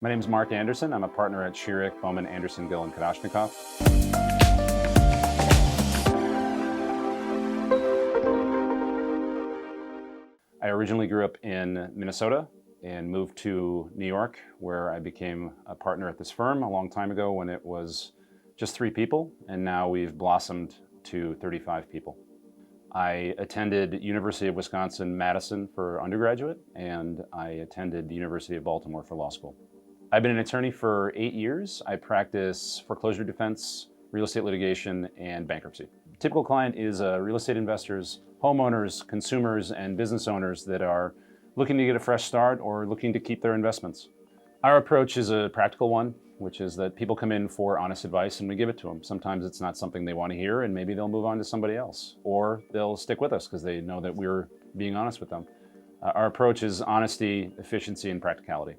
My name is Mark Anderson. I'm a partner at Schierick, Bowman, Anderson, Gill & Kadashnikov. I originally grew up in Minnesota and moved to New York, where I became a partner at this firm a long time ago when it was just 3 people, and now we've blossomed to 35 people. I attended University of Wisconsin-Madison for undergraduate, and I attended the University of Baltimore for law school. I've been an attorney for 8 years. I practice foreclosure defense, real estate litigation, and bankruptcy. Typical client is real estate investors, homeowners, consumers, and business owners that are looking to get a fresh start or looking to keep their investments. Our approach is a practical one, which is that people come in for honest advice and we give it to them. Sometimes it's not something they want to hear and maybe they'll move on to somebody else, or they'll stick with us because they know that we're being honest with them. Our approach is honesty, efficiency, and practicality.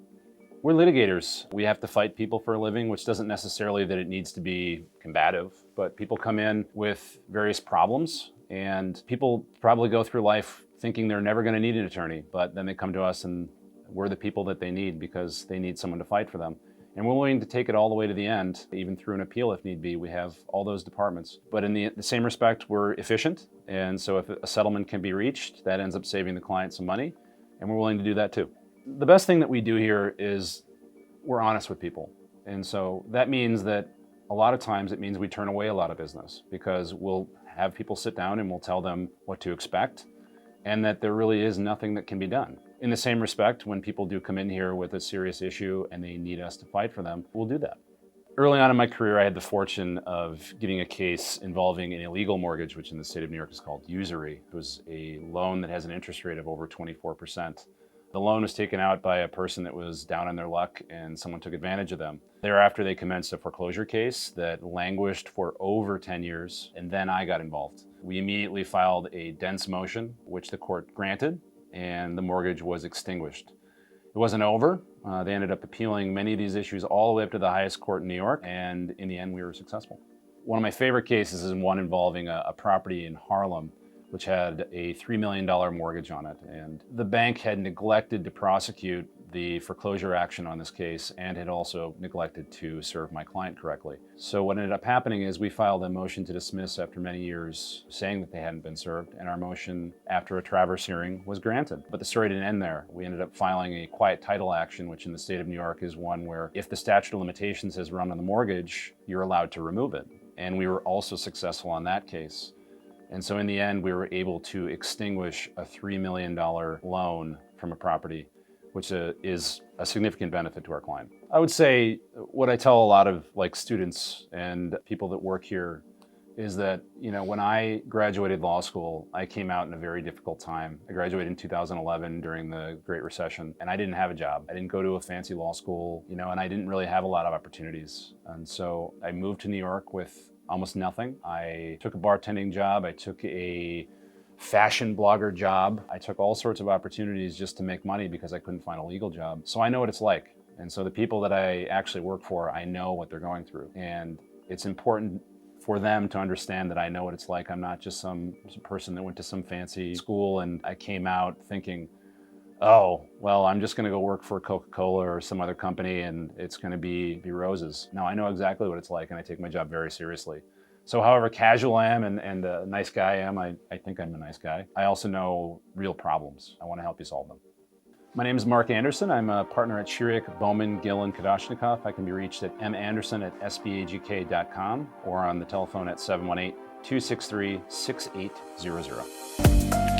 We're litigators. We have to fight people for a living, which doesn't necessarily that it needs to be combative, but people come in with various problems, and people probably go through life thinking they're never going to need an attorney, but then they come to us and we're the people that they need because they need someone to fight for them. And we're willing to take it all the way to the end, even through an appeal if need be. We have all those departments. But in the same respect, we're efficient, and so if a settlement can be reached, that ends up saving the client some money, and we're willing to do that too. The best thing that we do here is we're honest with people. And so that means that a lot of times it means we turn away a lot of business because we'll have people sit down and we'll tell them what to expect and that there really is nothing that can be done. In the same respect, when people do come in here with a serious issue and they need us to fight for them, we'll do that. Early on in my career, I had the fortune of getting a case involving an illegal mortgage, which in the state of New York is called usury. It was a loan that has an interest rate of over 24%. The loan was taken out by a person that was down on their luck and someone took advantage of them. Thereafter, they commenced a foreclosure case that languished for over 10 years, and then I got involved. We immediately filed a dense motion, which the court granted, and the mortgage was extinguished. It wasn't over. They ended up appealing many of these issues all the way up to the highest court in New York, and in the end, we were successful. One of my favorite cases is one involving a property in Harlem which had a $3 million mortgage on it. And the bank had neglected to prosecute the foreclosure action on this case and had also neglected to serve my client correctly. So what ended up happening is we filed a motion to dismiss after many years saying that they hadn't been served, and our motion after a traverse hearing was granted. But the story didn't end there. We ended up filing a quiet title action, which in the state of New York is one where if the statute of limitations has run on the mortgage, you're allowed to remove it. And we were also successful on that case. And so in the end, we were able to extinguish a $3 million loan from a property, which is a significant benefit to our client. I would say what I tell a lot of students and people that work here is that, when I graduated law school, I came out in a very difficult time. I graduated in 2011 during the Great Recession, and I didn't have a job. I didn't go to a fancy law school, and I didn't really have a lot of opportunities. And so I moved to New York with almost nothing. I took a bartending job. I took a fashion blogger job. I took all sorts of opportunities just to make money because I couldn't find a legal job. So I know what it's like. And so the people that I actually work for, I know what they're going through. And it's important for them to understand that I know what it's like. I'm not just some person that went to some fancy school and I came out thinking, oh, well, I'm just going to go work for Coca-Cola or some other company and it's going to be roses. No, I know exactly what it's like and I take my job very seriously. So however casual I am and a nice guy I am, I think I'm a nice guy, I also know real problems. I want to help you solve them. My name is Mark Anderson. I'm a partner at Schierick, Bowman, Gill & Kadashnikov. I can be reached at manderson@sbagk.com or on the telephone at 718-263-6800.